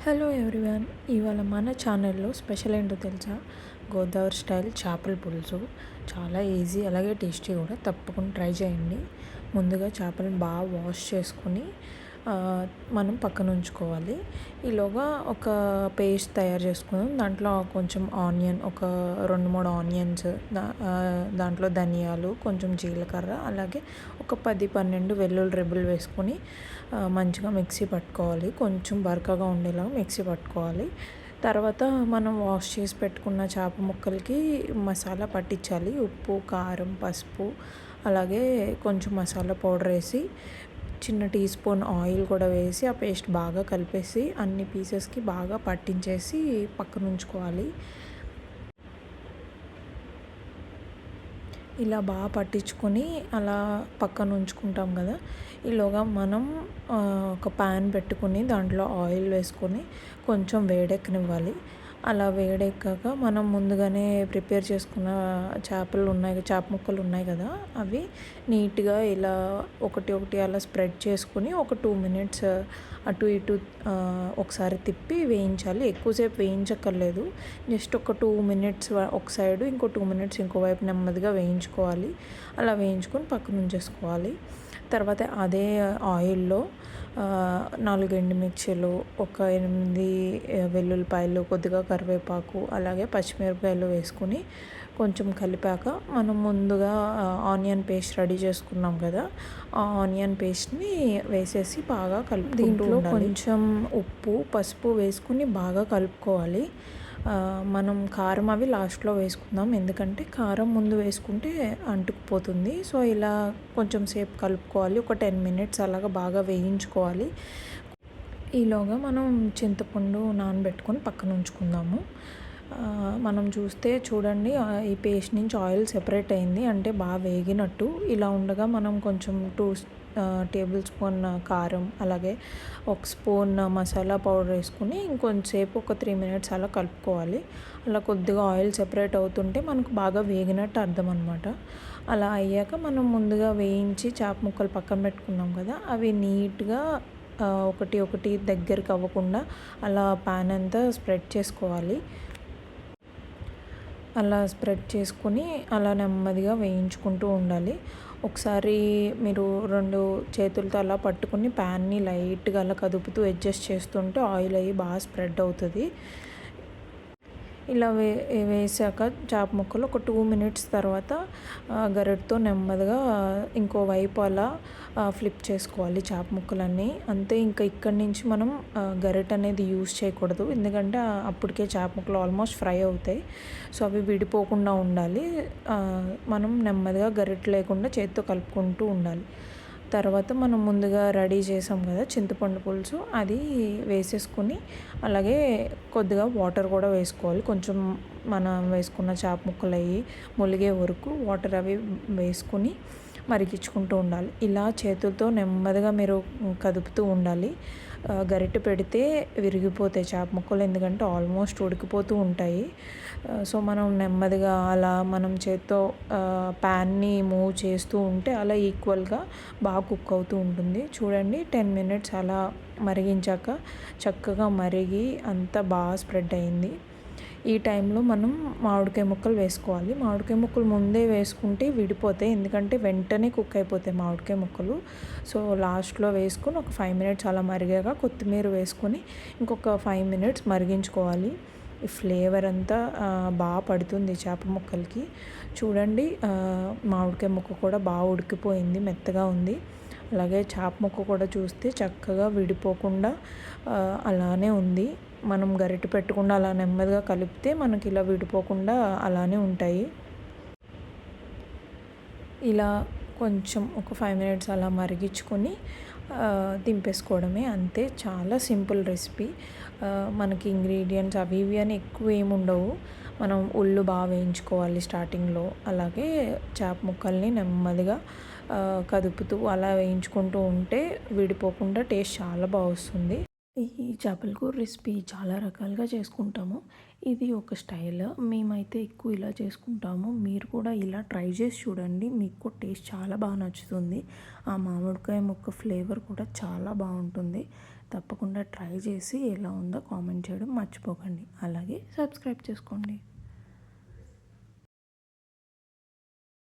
Hello everyone. ఇవాళ మన ఛానల్లో స్పెషల్ ఏంటో తెలుసా? గోదావరి స్టైల్ చేపల పులుసు. చాలా ఈజీ, అలాగే టేస్టీ కూడా. తప్పకుండా ట్రై చేయండి. ముందుగా చేపలను బాగా వాష్ చేసుకొని మనం పక్కన ఉంచుకోవాలి. ఈలోగా ఒక పేస్ట్ తయారు చేసుకుందాం. దాంట్లో కొంచెం ఆనియన్, ఒక 2-3 ఆనియన్స్, దాంట్లో ధనియాలు, కొంచెం జీలకర్ర, అలాగే ఒక 10-12 వెల్లుల్లి రెబ్బలు వేసుకొని మంచిగా మిక్సీ పట్టుకోవాలి. కొంచెం బరకగా ఉండేలాగా మిక్సీ పట్టుకోవాలి. తర్వాత మనం వాష్ చేసి పెట్టుకున్న చేప ముక్కలకి మసాలా పట్టించాలి. ఉప్పు, కారం, పసుపు, అలాగే కొంచెం మసాలా పౌడర్ వేసి, చిన్న టీ స్పూన్ ఆయిల్ కూడా వేసి ఆ పేస్ట్ బాగా కలిపేసి అన్ని పీసెస్కి బాగా పట్టించేసి పక్కన ఉంచుకోవాలి. ఇలా బాగా పట్టించుకొని అలా పక్కన ఉంచుకుంటాం కదా. ఈలోగా మనం ఒక ప్యాన్ పెట్టుకొని దాంట్లో ఆయిల్ వేసుకొని కొంచెం వేడెక్కనివ్వాలి. అలా వేడెక్కాక మనం ముందుగానే ప్రిపేర్ చేసుకున్న చేప ముక్కలు ఉన్నాయి కదా, అవి నీట్గా ఇలా ఒకటి ఒకటి అలా స్ప్రెడ్ చేసుకుని ఒక 2 మినిట్స్ అటు ఇటు ఒకసారి తిప్పి వేయించాలి. ఎక్కువసేపు వేయించక్కర్లేదు. జస్ట్ ఒక 2 మినిట్స్ ఒక సైడు, ఇంకో 2 మినిట్స్ ఇంకోవైపు నెమ్మదిగా వేయించుకోవాలి. అలా వేయించుకొని పక్కన ఉంచేసుకోవాలి. తర్వాత అదే ఆయిల్లో 4 ఎండుమిర్చిలు, ఒక 8 వెల్లుల్లిపాయలు, కొద్దిగా కరివేపాకు, అలాగే పచ్చిమిరపకాయలు వేసుకొని కొంచెం కలిపాక మనం ముందుగా ఆనియన్ పేస్ట్ రెడీ చేసుకున్నాం కదా, ఆ ఆనియన్ పేస్ట్ని వేసేసి బాగా కలుపుకుంటూ ఉండాలి. దీంట్లో కొంచెం ఉప్పు, పసుపు వేసుకుని బాగా కలుపుకోవాలి. మనం కారం అవి లాస్ట్లో వేసుకుందాం, ఎందుకంటే కారం ముందు వేసుకుంటే అంటుకుపోతుంది. సో ఇలా కొంచెం సేపు కలుపుకోవాలి. ఒక 10 మినిట్స్ అలాగా బాగా వేయించుకోవాలి. ఈలోగా మనం చింతపండు నానబెట్టుకొని పక్కన ఉంచుకుందాము. మనం చూడండి, ఈ పేస్ట్ నుంచి ఆయిల్ సెపరేట్ అయింది, అంటే బాగా వేగినట్టు. ఇలా ఉండగా మనం కొంచెం 2 టేబుల్ స్పూన్ కారం, అలాగే 1 స్పూన్ మసాలా పౌడర్ వేసుకుని ఇంకొంచెంసేపు ఒక 3 మినిట్స్ అలా కలుపుకోవాలి. అలా కొద్దిగా ఆయిల్ సెపరేట్ అవుతుంటే మనకు బాగా వేగినట్టు అర్థం అనమాట. అలా అయ్యాక మనం ముందుగా వేయించి చేప ముక్కలు పక్కన పెట్టుకున్నాం కదా, అవి నీట్గా ఒకటి ఒకటి దగ్గరికి అవ్వకుండా అలా ప్యాన్ అంతా స్ప్రెడ్ చేసుకోవాలి. అలా స్ప్రెడ్ చేసుకొని అలా నెమ్మదిగా వేయించుకుంటూ ఉండాలి. ఒకసారి మీరు 2 చేతులతో అలా పట్టుకుని ప్యాన్ని లైట్గా అలా కదుపుతూ అడ్జస్ట్ చేస్తుంటే ఆయిల్ అయ్యి బాగా స్ప్రెడ్ అవుతుంది. ఇలా వేసాక చేప ముక్కలు ఒక 2 మినిట్స్ తర్వాత గరిటతో నెమ్మదిగా ఇంకో వైపు అలా ఫ్లిప్ చేసుకోవాలి చేప ముక్కలన్నీ. అంతే, ఇంకా ఇక్కడి నుంచి మనం గరిట అనేది యూజ్ చేయకూడదు, ఎందుకంటే అప్పటికే చేప ముక్కలు ఆల్మోస్ట్ ఫ్రై అవుతాయి. సో అవి విడిపోకుండా ఉండాలి. మనం నెమ్మదిగా గరిట లేకుండా చేతితో కలుపుకుంటూ ఉండాలి. తర్వాత మనం ముందుగా రెడీ చేసాం కదా చింతపండు పులుసు, అది వేసేసుకొని అలాగే కొద్దిగా వాటర్ కూడా వేసుకోవాలి. కొంచెం మనం వేసుకున్న చేప ముక్కలు అవి ములిగే వరకు వాటర్ అవి వేసుకొని మరిగించుకుంటూ ఉండాలి. ఇలా చేతులతో నెమ్మదిగా మీరు కదుపుతూ ఉండాలి. గరిటె పెడితే విరిగిపోతాయి చేప ముక్కలు, ఎందుకంటే ఆల్మోస్ట్ ఉడికిపోతూ ఉంటాయి. సో మనం నెమ్మదిగా అలా మనం చేత్తో ప్యాన్ని మూవ్ చేస్తూ ఉంటే అలా ఈక్వల్గా బాగా కుక్ అవుతూ ఉంటుంది. చూడండి, 10 మినిట్స్ అలా మరిగించాక చక్కగా మరిగి అంతా బాగా స్ప్రెడ్ అయింది. ఈ టైంలో మనం మామిడికాయ ముక్కలు వేసుకోవాలి. మామిడికాయ ముక్కలు ముందే వేసుకుంటే విడిపోతాయి, ఎందుకంటే వెంటనే కుక్ అయిపోతాయి మామిడికాయ ముక్కలు. సో లాస్ట్లో వేసుకొని ఒక 5 మినిట్స్ అలా మరిగాక కొత్తిమీర వేసుకొని ఇంకొక 5 మినిట్స్ మరిగించుకోవాలి. ఈ ఫ్లేవర్ అంతా బాగా పడుతుంది చేప ముక్కలకి. చూడండి, మామిడికాయ ముక్క కూడా బాగా ఉడికిపోయింది, మెత్తగా ఉంది. అలాగే చేప ముక్క కూడా చూస్తే చక్కగా విడిపోకుండా అలానే ఉంది. మనం గరిటె పెట్టకుండా అలా నెమ్మదిగా కలిపితే మనకి ఇలా విడిపోకుండా అలానే ఉంటాయి. ఇలా కొంచెం ఒక 5 మినిట్స్ అలా మరిగించుకొని దింపేసుకోవడమే, అంతే. చాలా సింపుల్ రెసిపీ. మనకి ఇంగ్రీడియంట్స్ అవి ఇవి అని ఎక్కువ ఏమి ఉండవు. మనం ఉల్లు బాగా వేయించుకోవాలి స్టార్టింగ్లో, అలాగే చేప ముక్కల్ని నెమ్మదిగా కదుపుతూ అలా వేయించుకుంటూ ఉంటే విడిపోకుండా టేస్ట్ చాలా బాగా వస్తుంది. ఈ చేపల కూర రెసిపీ చాలా రకాలుగా చేసుకుంటాము. ఇది ఒక స్టైల్. మేమైతే ఎక్కువ ఇలా చేసుకుంటాము. మీరు కూడా ఇలా ట్రై చేసి చూడండి, మీకు టేస్ట్ చాలా బాగా నచ్చుతుంది. ఆ మామిడికాయ ముక్క ఫ్లేవర్ కూడా చాలా బాగుంటుంది. తప్పకుండా ట్రై చేసి ఎలా ఉందో కామెంట్ చేయడం మర్చిపోకండి. అలాగే సబ్స్క్రైబ్ చేసుకోండి.